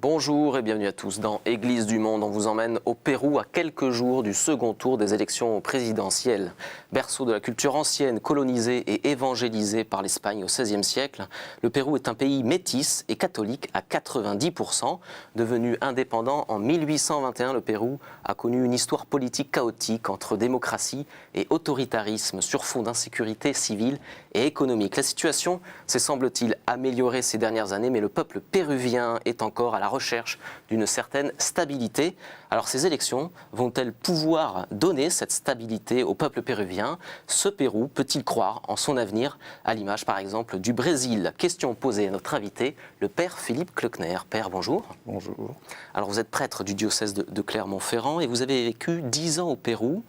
Bonjour et bienvenue à tous. Dans Église du Monde, on vous emmène au Pérou à quelques jours du second tour des élections présidentielles. Berceau de la culture ancienne, colonisée et évangélisée par l'Espagne au XVIe siècle, le Pérou est un pays métis et catholique à 90%. Devenu indépendant en 1821, le Pérou a connu une histoire politique chaotique entre démocratie et autoritarisme sur fond d'insécurité civile et économique. La situation s'est, semble-t-il, améliorée ces dernières années, mais le peuple péruvien est encore à la recherche d'une certaine stabilité. Alors ces élections vont-elles pouvoir donner cette stabilité au peuple péruvien? Ce Pérou peut-il croire en son avenir, à l'image par exemple du Brésil? Question posée à notre invité, le père Philippe Klöckner. Père, bonjour. Bonjour. Alors vous êtes prêtre du diocèse de Clermont-Ferrand et vous avez vécu 10 ans au Pérou.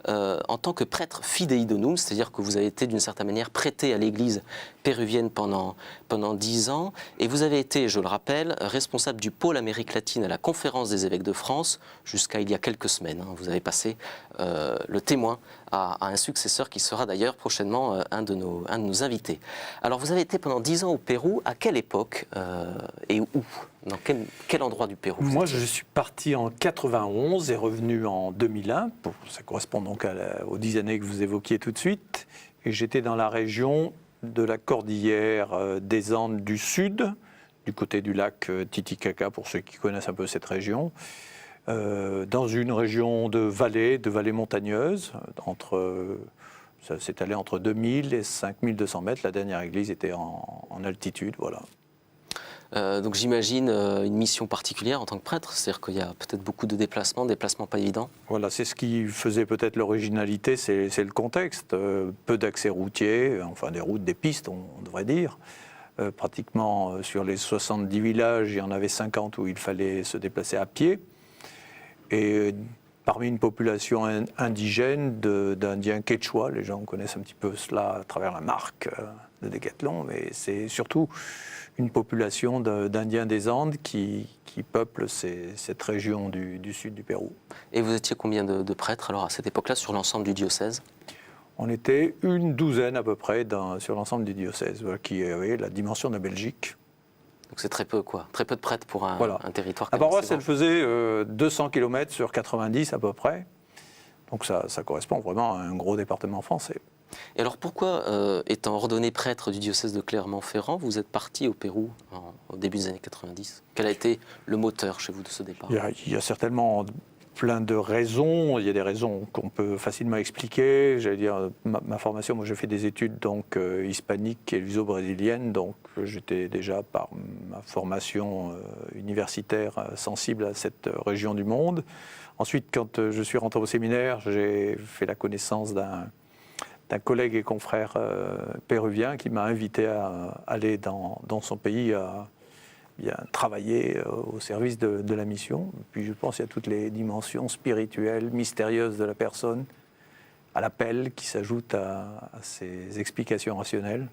En tant que prêtre fidei donum, c'est-à-dire que vous avez été d'une certaine manière prêté à l'église péruvienne pendant 10 ans, et vous avez été, je le rappelle, responsable du pôle Amérique latine à la Conférence des évêques de France jusqu'à il y a quelques semaines. Vous avez passé le témoin à un successeur qui sera d'ailleurs prochainement un de nos invités. Alors vous avez été pendant 10 ans au Pérou, à quelle époque et où? Dans quel endroit du Pérou? Moi, je suis parti en 91 et revenu en 2001. Ça correspond donc aux 10 années que vous évoquiez tout de suite. Et j'étais dans la région de la cordillère des Andes du Sud, du côté du lac Titicaca, pour ceux qui connaissent un peu cette région, dans une région de vallées montagneuses. Ça s'est allé entre 2000 et 5200 mètres. La dernière église était en altitude, voilà. Donc j'imagine une mission particulière en tant que prêtre, c'est-à-dire qu'il y a peut-être beaucoup de déplacements pas évidents. Voilà, c'est ce qui faisait peut-être l'originalité, c'est le contexte. Peu d'accès routiers, enfin des routes, des pistes, on devrait dire. Pratiquement sur les 70 villages, il y en avait 50 où il fallait se déplacer à pied. Et parmi une population indigène d'Indiens quechua, les gens connaissent un petit peu cela à travers la marque de Décathlon, mais c'est surtout une population d'Indiens des Andes qui peuplent cette région du sud du Pérou. Et vous étiez combien de prêtres alors à cette époque-là sur l'ensemble du diocèse? On était une douzaine à peu près sur l'ensemble du diocèse, qui avait la dimension de la Belgique. Donc c'est très peu quoi, très peu de prêtres pour un territoire comme la paroisse, elle faisait 200 km sur 90 à peu près. Donc ça correspond vraiment à un gros département français. Et alors pourquoi, étant ordonné prêtre du diocèse de Clermont-Ferrand, vous êtes parti au Pérou au début des années 90? Quel a été le moteur chez vous de ce départ? Il y a certainement plein de raisons. Il y a des raisons qu'on peut facilement expliquer. J'allais dire, ma formation, moi j'ai fait des études donc hispaniques et luso-brésiliennes, donc j'étais déjà par ma formation universitaire sensible à cette région du monde. Ensuite, quand je suis rentré au séminaire, j'ai fait la connaissance d'un collègue et confrère péruvien qui m'a invité à aller dans son pays bien travailler au service de la mission. Puis je pense qu'il y a toutes les dimensions spirituelles, mystérieuses de la personne, à l'appel qui s'ajoute à ces explications rationnelles.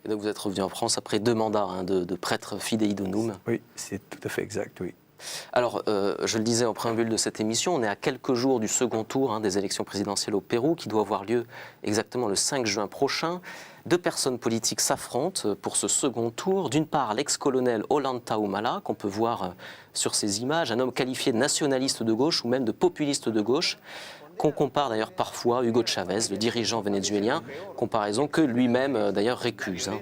Et donc vous êtes revenu en France après 2 mandats de prêtre fidei donum. Oui, c'est tout à fait exact, oui. Alors, je le disais en préambule de cette émission, on est à quelques jours du second tour des élections présidentielles au Pérou, qui doit avoir lieu exactement le 5 juin prochain. 2 personnes politiques s'affrontent pour ce second tour. D'une part, l'ex-colonel Ollanta Humala, qu'on peut voir sur ces images, un homme qualifié de nationaliste de gauche ou même de populiste de gauche, qu'on compare d'ailleurs parfois à Hugo Chavez, le dirigeant vénézuélien, comparaison que lui-même d'ailleurs récuse.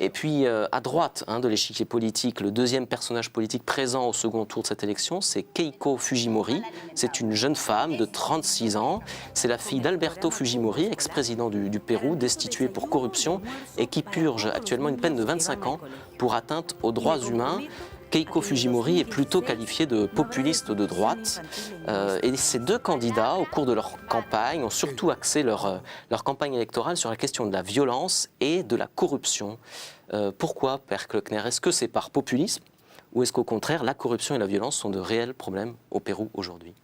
Et puis à droite de l'échiquier politique, le deuxième personnage politique présent au second tour de cette élection, c'est Keiko Fujimori. C'est une jeune femme de 36 ans. C'est la fille d'Alberto Fujimori, ex-président du Pérou, destitué pour corruption et qui purge actuellement une peine de 25 ans pour atteinte aux droits humains. Keiko Fujimori est plutôt qualifiée de populiste de droite. Et ces 2 candidats, au cours de leur campagne, ont surtout axé leur campagne électorale sur la question de la violence et de la corruption. Pourquoi, Père Klöckner? Est-ce que c'est par populisme ou est-ce qu'au contraire, la corruption et la violence sont de réels problèmes au Pérou aujourd'hui?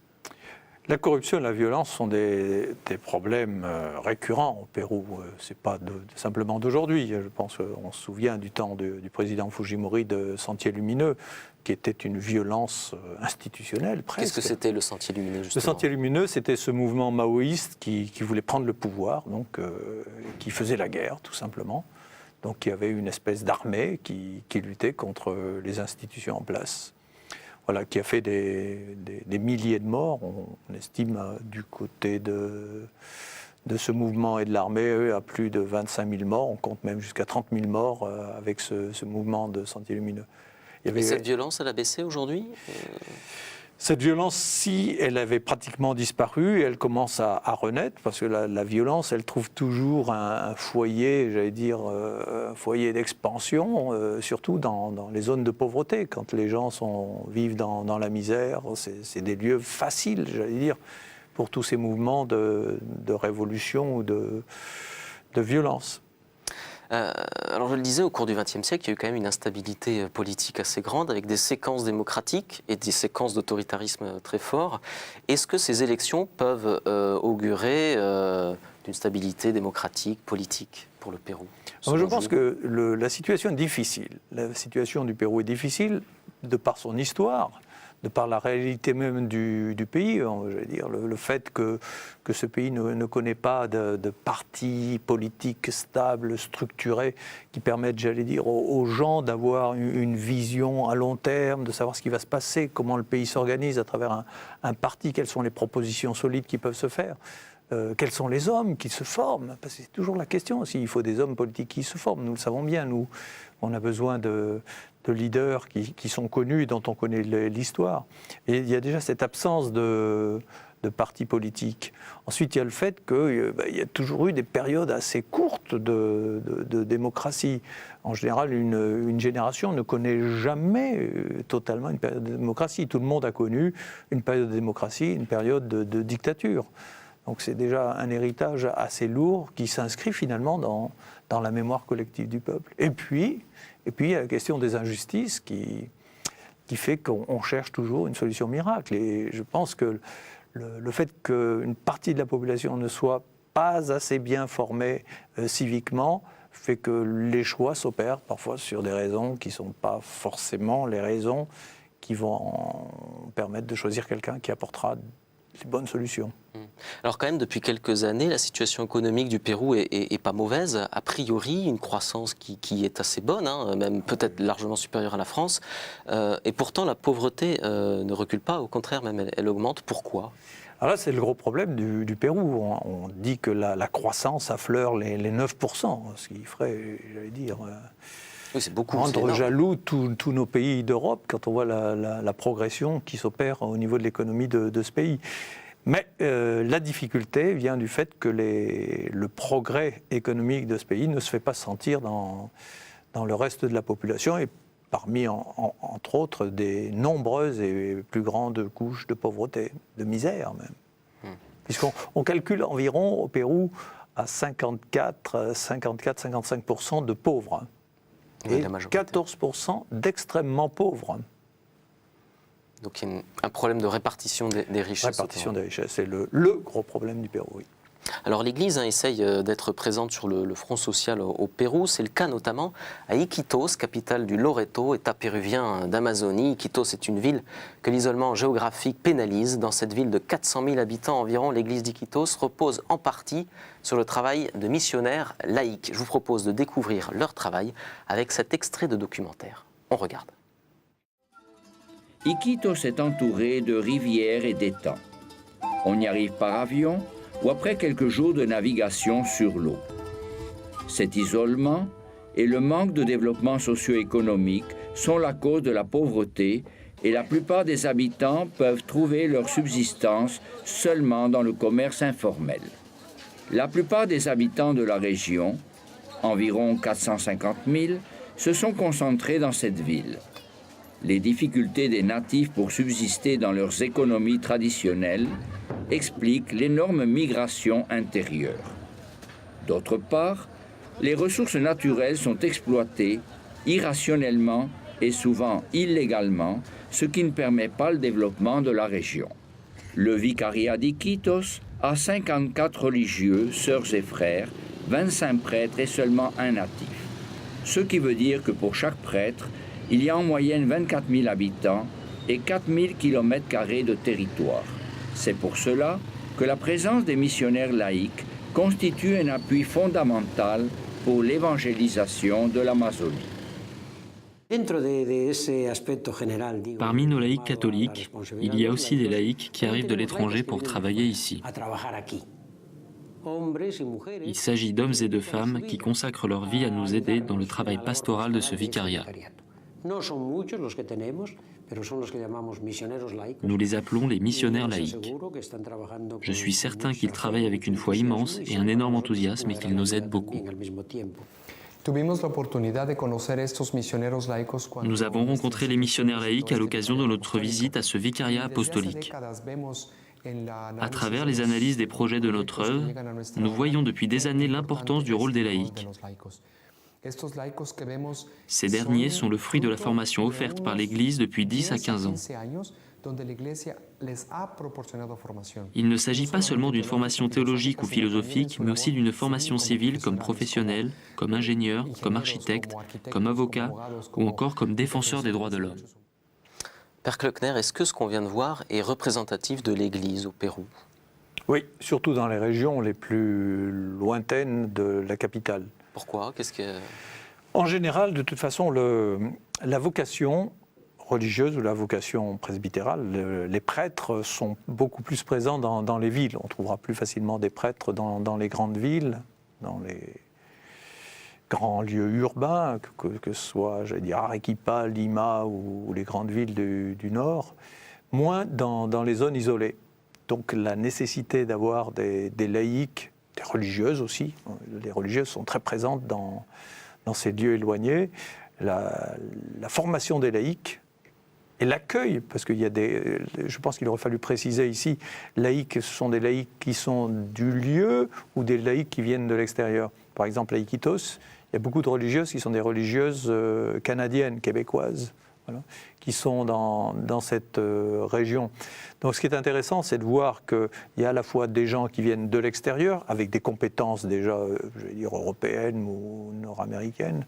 La corruption et la violence sont des problèmes récurrents au Pérou. Ce n'est pas simplement d'aujourd'hui. Je pense qu'on se souvient du temps du président Fujimori de Sentier Lumineux, qui était une violence institutionnelle presque. Qu'est-ce que c'était le Sentier Lumineux, justement? Le Sentier Lumineux, c'était ce mouvement maoïste qui voulait prendre le pouvoir, donc qui faisait la guerre, tout simplement. Donc il y avait une espèce d'armée qui luttait contre les institutions en place. voilà, qui a fait des milliers de morts. On estime du côté de ce mouvement et de l'armée à plus de 25 000 morts. On compte même jusqu'à 30 000 morts avec ce mouvement de Sentiers Lumineux. Et cette violence, elle a baissé aujourd'hui ? Cette violence, si elle avait pratiquement disparu, elle commence à renaître, parce que la violence, elle trouve toujours un foyer, j'allais dire, un foyer d'expansion, surtout dans les zones de pauvreté. Quand les gens vivent dans la misère, c'est des lieux faciles, j'allais dire, pour tous ces mouvements de révolution ou de violence. Alors je le disais, au cours du XXe siècle, il y a eu quand même une instabilité politique assez grande, avec des séquences démocratiques et des séquences d'autoritarisme très forts. Est-ce que ces élections peuvent augurer d'une stabilité démocratique, politique pour le Pérou ? Je pense que la situation est difficile. La situation du Pérou est difficile de par son histoire, de par la réalité même du pays. J'allais dire, le fait que ce pays ne connaît pas de parti politique stable, structuré, qui permettent, j'allais dire, aux gens d'avoir une vision à long terme, de savoir ce qui va se passer, comment le pays s'organise à travers un parti, quelles sont les propositions solides qui peuvent se faire. Quels sont les hommes qui se forment? Parce que c'est toujours la question aussi. Il faut des hommes politiques qui se forment. Nous le savons bien. Nous, on a besoin de leaders qui sont connus et dont on connaît l'histoire. Et il y a déjà cette absence de partis politiques. Ensuite, il y a le fait qu'il y a toujours eu des périodes assez courtes de démocratie. En général, une génération ne connaît jamais totalement une période de démocratie. Tout le monde a connu une période de démocratie, une période de dictature. Donc c'est déjà un héritage assez lourd qui s'inscrit finalement dans la mémoire collective du peuple. Et puis il y a la question des injustices qui fait qu'on cherche toujours une solution miracle. Et je pense que le fait qu'une partie de la population ne soit pas assez bien formée civiquement fait que les choix s'opèrent parfois sur des raisons qui ne sont pas forcément les raisons qui vont permettre de choisir quelqu'un qui apportera les bonnes solutions. Alors quand même, depuis quelques années, la situation économique du Pérou est pas mauvaise. A priori, une croissance qui est assez bonne, hein, même peut-être largement supérieure à la France. Et pourtant, la pauvreté ne recule pas. Au contraire, même elle augmente. Pourquoi ? Alors là, c'est le gros problème du Pérou. On dit que la croissance affleure les 9%, ce qui ferait, j'allais dire... Oui, c'est beaucoup, rendre jaloux tous nos pays d'Europe quand on voit la progression qui s'opère au niveau de l'économie de ce pays. Mais la difficulté vient du fait que le progrès économique de ce pays ne se fait pas sentir dans le reste de la population et parmi, entre autres, des nombreuses et plus grandes couches de pauvreté, de misère même. Puisqu'on calcule environ au Pérou à 54-55% de pauvres. Et 14% d'extrêmement pauvres. Donc il y a un problème de répartition des richesses. Répartition des richesses, c'est le gros problème du Pérou, oui. Alors l'Église essaye d'être présente sur le front social au Pérou. C'est le cas notamment à Iquitos, capitale du Loreto, État péruvien d'Amazonie. Iquitos est une ville que l'isolement géographique pénalise. Dans cette ville de 400 000 habitants environ, l'Église d'Iquitos repose en partie sur le travail de missionnaires laïcs. Je vous propose de découvrir leur travail avec cet extrait de documentaire. On regarde. Iquitos est entouré de rivières et d'étangs. On y arrive par avion ou après quelques jours de navigation sur l'eau. Cet isolement et le manque de développement socio-économique sont la cause de la pauvreté et la plupart des habitants peuvent trouver leur subsistance seulement dans le commerce informel. La plupart des habitants de la région, environ 450 000, se sont concentrés dans cette ville. Les difficultés des natifs pour subsister dans leurs économies traditionnelles expliquent l'énorme migration intérieure. D'autre part, les ressources naturelles sont exploitées irrationnellement et souvent illégalement, ce qui ne permet pas le développement de la région. Le vicariat d'Iquitos a 54 religieux, sœurs et frères, 25 prêtres et seulement un natif. Ce qui veut dire que pour chaque prêtre, il y a en moyenne 24 000 habitants et 4 000 km² de territoire. C'est pour cela que la présence des missionnaires laïcs constitue un appui fondamental pour l'évangélisation de l'Amazonie. Parmi nos laïcs catholiques, il y a aussi des laïcs qui arrivent de l'étranger pour travailler ici. Il s'agit d'hommes et de femmes qui consacrent leur vie à nous aider dans le travail pastoral de ce vicariat. Nous les appelons les missionnaires laïcs. Je suis certain qu'ils travaillent avec une foi immense et un énorme enthousiasme et qu'ils nous aident beaucoup. Nous avons rencontré les missionnaires laïcs à l'occasion de notre visite à ce vicariat apostolique. À travers les analyses des projets de notre œuvre, nous voyons depuis des années l'importance du rôle des laïcs. Ces derniers sont le fruit de la formation offerte par l'Église depuis 10 à 15 ans. Il ne s'agit pas seulement d'une formation théologique ou philosophique, mais aussi d'une formation civile comme professionnel, comme ingénieur, comme architecte, comme avocat ou encore comme défenseur des droits de l'homme. Père Klockner, est-ce que ce qu'on vient de voir est représentatif de l'Église au Pérou? Oui, surtout dans les régions les plus lointaines de la capitale. Pourquoi? En général, de toute façon, la vocation religieuse ou la vocation presbytérale, les prêtres sont beaucoup plus présents dans les villes. On trouvera plus facilement des prêtres dans les grandes villes, dans les grands lieux urbains, que ce soit, j'allais dire, Arequipa, Lima ou les grandes villes du nord, moins dans les zones isolées. Donc la nécessité d'avoir des laïcs, des religieuses aussi, les religieuses sont très présentes dans ces lieux éloignés, la formation des laïcs et l'accueil, parce qu'il y a je pense qu'il aurait fallu préciser ici, laïcs, ce sont des laïcs qui sont du lieu ou des laïcs qui viennent de l'extérieur. Par exemple, à Iquitos, il y a beaucoup de religieuses qui sont des religieuses canadiennes, québécoises, voilà, qui sont dans cette région. Donc ce qui est intéressant, c'est de voir qu'il y a à la fois des gens qui viennent de l'extérieur, avec des compétences déjà, je vais dire, européennes ou nord-américaines,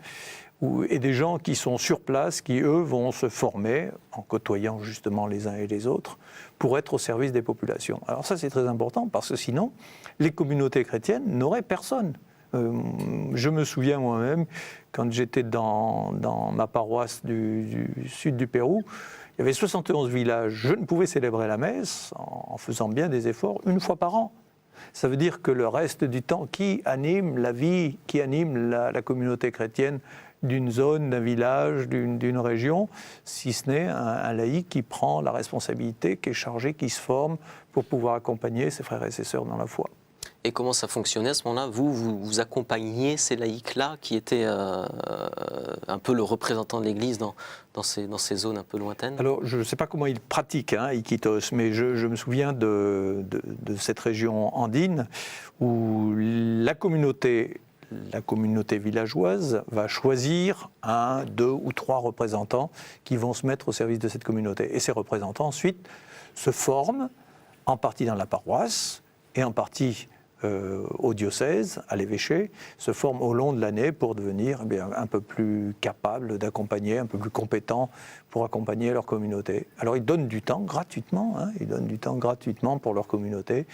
et des gens qui sont sur place, qui eux vont se former, en côtoyant justement les uns et les autres, pour être au service des populations. Alors ça c'est très important, parce que sinon, les communautés chrétiennes n'auraient personne. Je me souviens moi-même, quand j'étais dans ma paroisse du sud du Pérou, il y avait 71 villages. Je ne pouvais célébrer la messe, en faisant bien des efforts, une fois par an. Ça veut dire que le reste du temps, qui anime la vie, qui anime la communauté chrétienne d'une zone, d'un village, d'une région, si ce n'est un laïc qui prend la responsabilité, qui est chargé, qui se forme pour pouvoir accompagner ses frères et ses sœurs dans la foi. Et comment ça fonctionnait à ce moment-là? Vous accompagniez ces laïcs-là qui étaient un peu le représentant de l'Église dans ces zones un peu lointaines? Alors, je ne sais pas comment ils pratiquent, Iquitos, mais je me souviens de cette région andine où la communauté villageoise va choisir 1, 2 ou 3 représentants qui vont se mettre au service de cette communauté. Et ces représentants, ensuite, se forment en partie dans la paroisse et en partie au diocèse, à l'évêché, se forment au long de l'année pour devenir un peu plus capables d'accompagner, un peu plus compétents pour accompagner leur communauté. Alors ils donnent du temps gratuitement, pour leur communauté,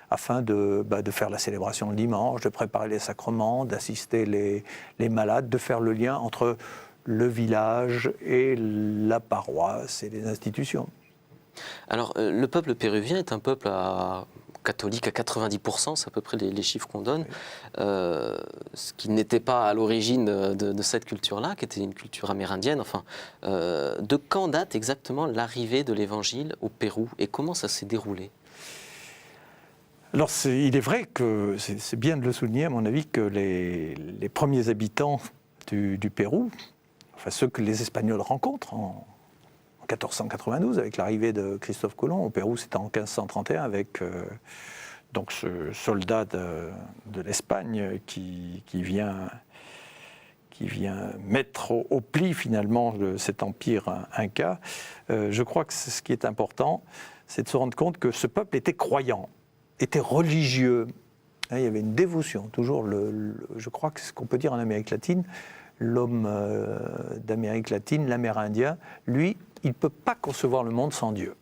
afin de faire la célébration le dimanche, de préparer les sacrements, d'assister les malades, de faire le lien entre le village et la paroisse et les institutions. Alors, le peuple péruvien est un peuple catholique à 90%, c'est à peu près les chiffres qu'on donne, ce qui n'était pas à l'origine de cette culture-là, qui était une culture amérindienne. Enfin, de quand date exactement l'arrivée de l'Évangile au Pérou et comment ça s'est déroulé? Alors, il est vrai que, c'est bien de le souligner à mon avis, que les premiers habitants du Pérou, enfin ceux que les Espagnols rencontrent en 1492, avec l'arrivée de Christophe Colomb. Au Pérou, c'était en 1531, avec donc ce soldat de l'Espagne qui vient mettre au pli, finalement, cet empire inca. Je crois que ce qui est important, c'est de se rendre compte que ce peuple était croyant, était religieux. Il y avait une dévotion, toujours, je crois que c'est ce qu'on peut dire en Amérique latine, l'homme d'Amérique latine, l'Amérindien, lui, il ne peut pas concevoir le monde sans Dieu.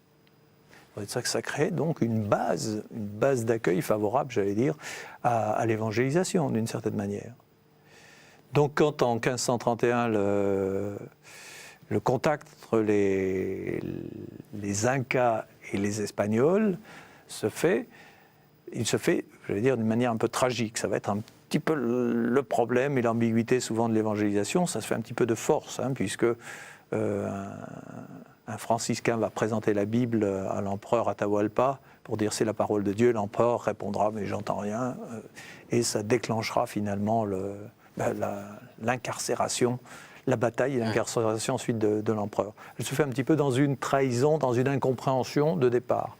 C'est ça que ça crée donc une base d'accueil favorable, j'allais dire, à l'évangélisation, d'une certaine manière. Donc quand en 1531, le contact entre les Incas et les Espagnols il se fait, je vais dire, d'une manière un peu tragique. Ça va être un petit peu le problème et l'ambiguïté souvent de l'évangélisation. Ça se fait un petit peu de force, puisque un franciscain va présenter la Bible à l'empereur Atahualpa pour dire c'est la parole de Dieu. L'empereur répondra mais j'entends rien, et ça déclenchera finalement l'incarcération, la bataille et l'incarcération ensuite de l'empereur. Elle se fait un petit peu dans une trahison, dans une incompréhension de départ.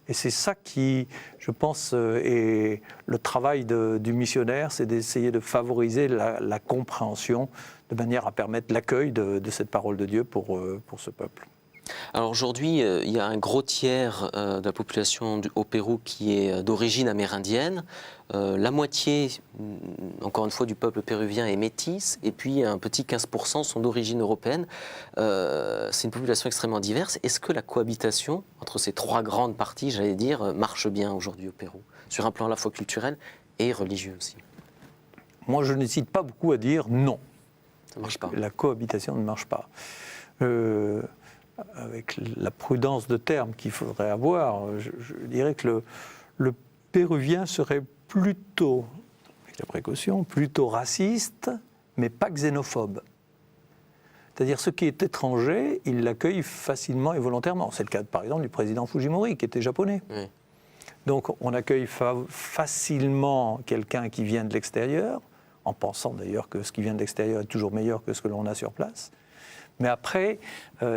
Et c'est ça qui, je pense, est le travail du missionnaire, c'est d'essayer de favoriser la compréhension de manière à permettre l'accueil de cette parole de Dieu pour ce peuple. Alors aujourd'hui, il y a un gros tiers de la population au Pérou qui est d'origine amérindienne. La moitié, encore une fois, du peuple péruvien est métisse, et puis un petit 15% sont d'origine européenne. C'est une population extrêmement diverse. Est-ce que la cohabitation entre ces trois grandes parties, j'allais dire, marche bien aujourd'hui au Pérou, sur un plan à la fois culturel et religieux aussi? Moi, je n'hésite pas beaucoup à dire non. Ça ne marche pas. La cohabitation ne marche pas. Avec la prudence de terme qu'il faudrait avoir, je dirais que le péruvien serait plutôt, avec la précaution, plutôt raciste, mais pas xénophobe. C'est-à-dire ce qui est étranger, il l'accueille facilement et volontairement. C'est le cas, par exemple, du président Fujimori, qui était japonais. Oui. Donc on accueille facilement quelqu'un qui vient de l'extérieur, en pensant d'ailleurs que ce qui vient de l'extérieur est toujours meilleur que ce que l'on a sur place. Mais après,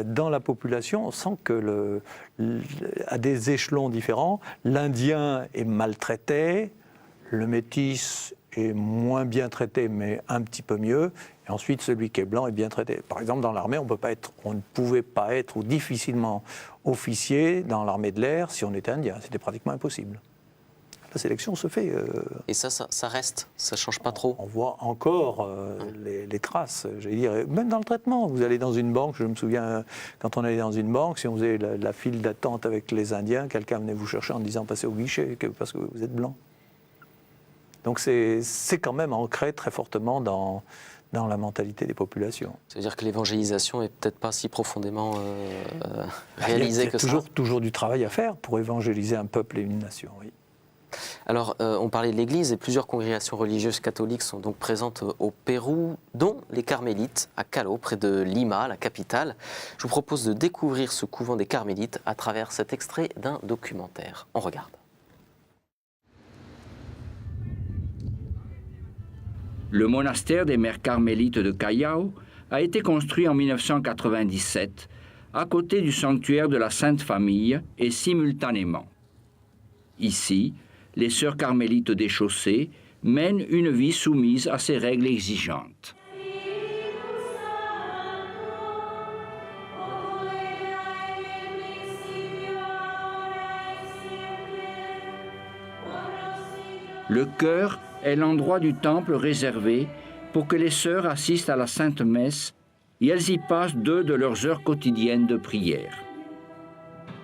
dans la population, on sent que à des échelons différents, l'Indien est maltraité, le métis est moins bien traité, mais un petit peu mieux, et ensuite celui qui est blanc est bien traité. Par exemple, dans l'armée, on ne pouvait pas être, ou difficilement, officier dans l'armée de l'air si on était indien. C'était pratiquement impossible. La sélection se fait. Et ça reste, ça ne change pas trop. On voit encore les traces, j'allais dire, même dans le traitement. Vous allez dans une banque, je me souviens, quand on allait dans une banque, si on faisait la file d'attente avec les Indiens, quelqu'un venait vous chercher en disant passez au guichet, parce que vous êtes blanc. Donc c'est quand même ancré très fortement dans la mentalité des populations. Ça veut dire que l'évangélisation n'est peut-être pas si profondément réalisée que ça. Il y a toujours du travail à faire pour évangéliser un peuple et une nation, oui. Alors, on parlait de l'Église, et plusieurs congrégations religieuses catholiques sont donc présentes au Pérou, dont les Carmélites, à Callao, près de Lima, la capitale. Je vous propose de découvrir ce couvent des Carmélites à travers cet extrait d'un documentaire. On regarde. Le monastère des Mères Carmélites de Callao a été construit en 1997 à côté du sanctuaire de la Sainte Famille et simultanément. Ici, les sœurs carmélites déchaussées mènent une vie soumise à ces règles exigeantes. Le chœur est l'endroit du temple réservé pour que les sœurs assistent à la Sainte Messe et elles y passent 2 de leurs heures quotidiennes de prière.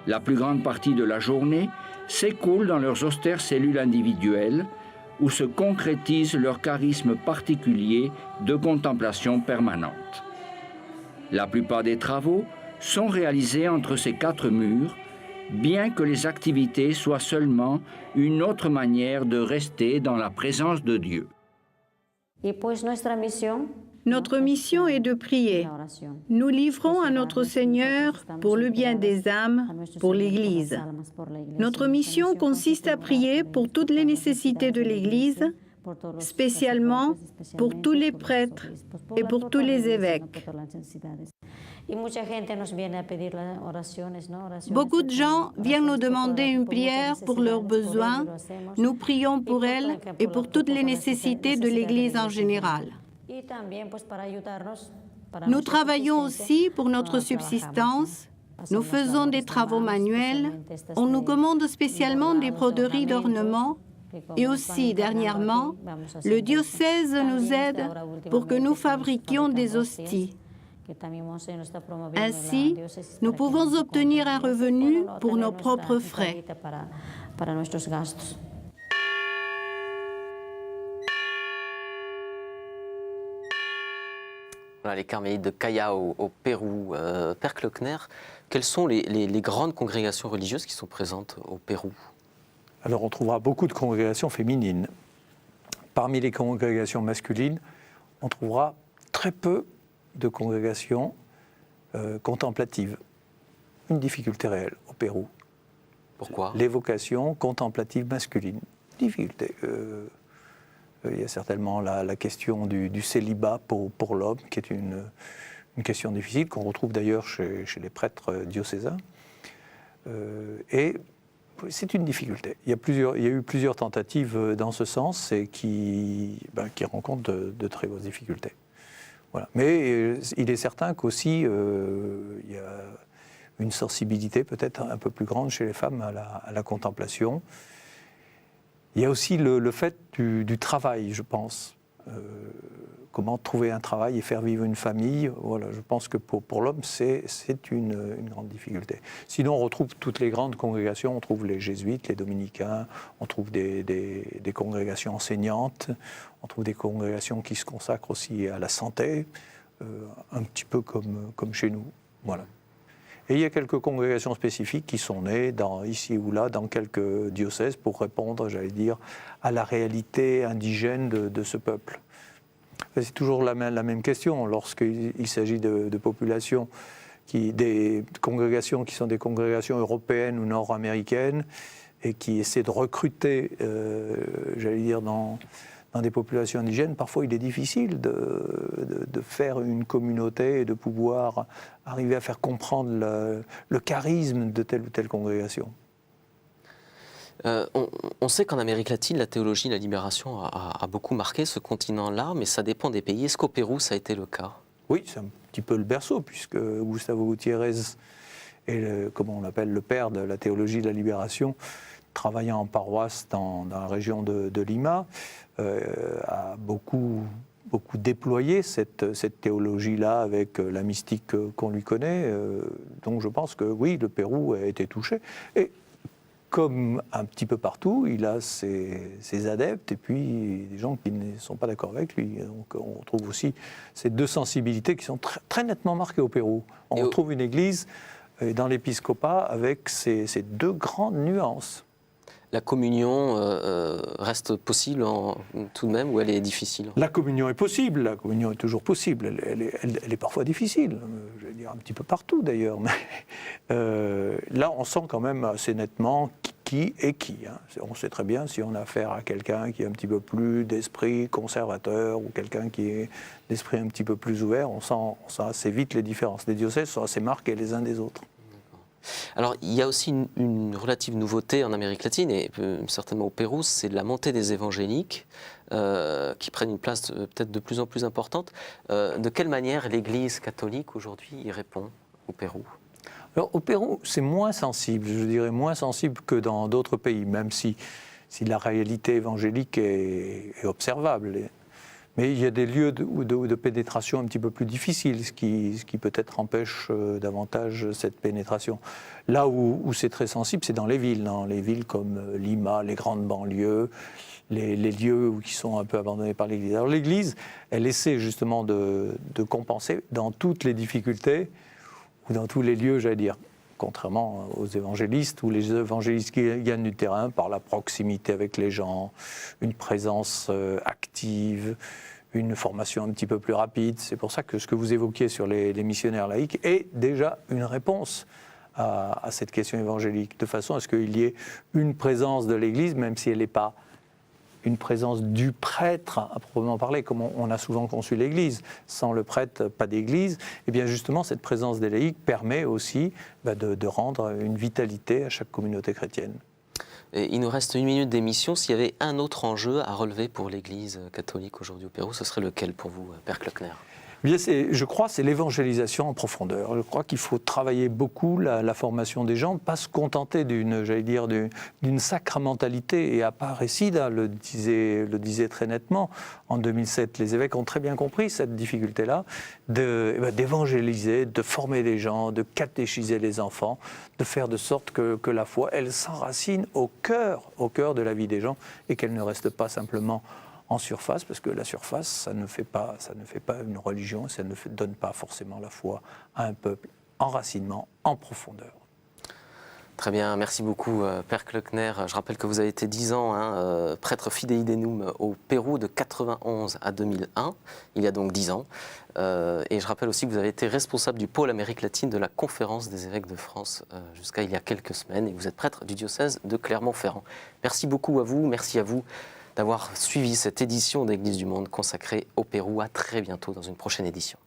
La plus grande partie de la journée s'écoulent dans leurs austères cellules individuelles où se concrétise leur charisme particulier de contemplation permanente. La plupart des travaux sont réalisés entre ces 4 murs, bien que les activités soient seulement une autre manière de rester dans la présence de Dieu. Notre mission est de prier. Nous livrons à notre Seigneur pour le bien des âmes, pour l'Église. Notre mission consiste à prier pour toutes les nécessités de l'Église, spécialement pour tous les prêtres et pour tous les évêques. Beaucoup de gens viennent nous demander une prière pour leurs besoins. Nous prions pour elles et pour toutes les nécessités de l'Église en général. Nous travaillons aussi pour notre subsistance. Nous faisons des travaux manuels. On nous commande spécialement des broderies d'ornements. Et aussi, dernièrement, le diocèse nous aide pour que nous fabriquions des hosties. Ainsi, nous pouvons obtenir un revenu pour nos propres frais. Voilà, les carmélites de Callao au Pérou. Père Klockner, quelles sont les grandes congrégations religieuses qui sont présentes au Pérou? Alors on trouvera beaucoup de congrégations féminines. Parmi les congrégations masculines, on trouvera très peu de congrégations contemplatives. Une difficulté réelle au Pérou. Pourquoi? Les vocations contemplatives masculines. Difficulté. Il y a certainement la question du célibat pour l'homme, qui est une question difficile, qu'on retrouve d'ailleurs chez les prêtres diocésains. Et c'est une difficulté. Il y a eu plusieurs tentatives dans ce sens et qui rencontrent de très grosses difficultés. Voilà. Mais il est certain qu'aussi, il y a une sensibilité peut-être un peu plus grande chez les femmes à la contemplation. Il y a aussi le fait du travail, je pense. Comment trouver un travail et faire vivre une famille. Voilà, je pense que pour l'homme, c'est une grande difficulté. Sinon, on retrouve toutes les grandes congrégations. On trouve les jésuites, les dominicains, on trouve des congrégations enseignantes, on trouve des congrégations qui se consacrent aussi à la santé, un petit peu comme chez nous. Voilà. Et il y a quelques congrégations spécifiques qui sont nées ici ou là dans quelques diocèses pour répondre, j'allais dire, à la réalité indigène de ce peuple. C'est toujours la même question lorsqu'il s'agit de populations, des congrégations qui sont des congrégations européennes ou nord-américaines et qui essaient de recruter, j'allais dire, dans des populations indigènes. Parfois, il est difficile de faire une communauté et de pouvoir arriver à faire comprendre le charisme de telle ou telle congrégation. On sait qu'en Amérique latine, la théologie de la libération a beaucoup marqué ce continent-là, mais ça dépend des pays. Est-ce qu'au Pérou, ça a été le cas? Oui, c'est un petit peu le berceau, puisque Gustavo Gutiérrez est, comment on l'appelle, le père de la théologie de la libération, travaillant en paroisse dans la région de Lima, a beaucoup déployé cette théologie-là avec la mystique qu'on lui connaît. Donc je pense que oui, le Pérou a été touché. Et comme un petit peu partout, il a ses adeptes et puis des gens qui ne sont pas d'accord avec lui. Donc on trouve aussi ces deux sensibilités qui sont très nettement marquées au Pérou. On retrouve une église dans l'épiscopat avec ces deux grandes nuances. La communion reste possible tout de même, ou elle est difficile? La communion est possible, la communion est toujours possible, elle est parfois difficile, je vais dire un petit peu partout d'ailleurs, mais là on sent quand même assez nettement qui est qui. Hein. On sait très bien si on a affaire à quelqu'un qui est un petit peu plus d'esprit conservateur ou quelqu'un qui est d'esprit un petit peu plus ouvert, on sent assez vite les différences. Les diocèses sont assez marqués les uns des autres. Alors, il y a aussi une relative nouveauté en Amérique latine, et certainement au Pérou, c'est la montée des évangéliques qui prennent une place peut-être de plus en plus importante. De quelle manière l'Église catholique aujourd'hui y répond au Pérou? Alors, au Pérou, c'est moins sensible, je dirais moins sensible que dans d'autres pays, même si la réalité évangélique est observable. Mais il y a des lieux de pénétration un petit peu plus difficiles, ce qui peut-être empêche davantage cette pénétration. Là où c'est très sensible, c'est dans les villes comme Lima, les grandes banlieues, les lieux qui sont un peu abandonnés par l'Église. Alors l'Église, elle essaie justement de compenser dans toutes les difficultés, ou dans tous les lieux, j'allais dire, contrairement aux évangélistes, où les évangélistes qui gagnent du terrain par la proximité avec les gens, une présence active, une formation un petit peu plus rapide. C'est pour ça que ce que vous évoquiez sur les missionnaires laïcs est déjà une réponse à cette question évangélique, de façon à ce qu'il y ait une présence de l'Église, même si elle n'est pas une présence du prêtre à proprement parler, comme on a souvent conçu l'Église. Sans le prêtre, pas d'Église. Et bien justement, cette présence des laïcs permet aussi de rendre une vitalité à chaque communauté chrétienne. Et il nous reste 1 minute d'émission. S'il y avait un autre enjeu à relever pour l'Église catholique aujourd'hui au Pérou, ce serait lequel pour vous, Père Klockner? Bien, je crois que c'est l'évangélisation en profondeur. Je crois qu'il faut travailler beaucoup la formation des gens, pas se contenter d'une sacramentalité. Et à Aparecida le disait très nettement en 2007. Les évêques ont très bien compris cette difficulté-là d'évangéliser, de former les gens, de catéchiser les enfants, de faire de sorte que la foi, elle s'enracine au cœur de la vie des gens et qu'elle ne reste pas simplement en surface, parce que la surface, ça ne fait pas une religion, ça ne donne pas forcément la foi à un peuple, enracinement, en profondeur. Très bien, merci beaucoup Père Kloekner. Je rappelle que vous avez été 10 ans prêtre Fidei Denum au Pérou de 91 à 2001, il y a donc 10 ans. Et je rappelle aussi que vous avez été responsable du pôle Amérique latine de la Conférence des évêques de France jusqu'à il y a quelques semaines. Et vous êtes prêtre du diocèse de Clermont-Ferrand. Merci beaucoup à vous, merci à vous d'avoir suivi cette édition d'Église du Monde consacrée au Pérou. À très bientôt dans une prochaine édition.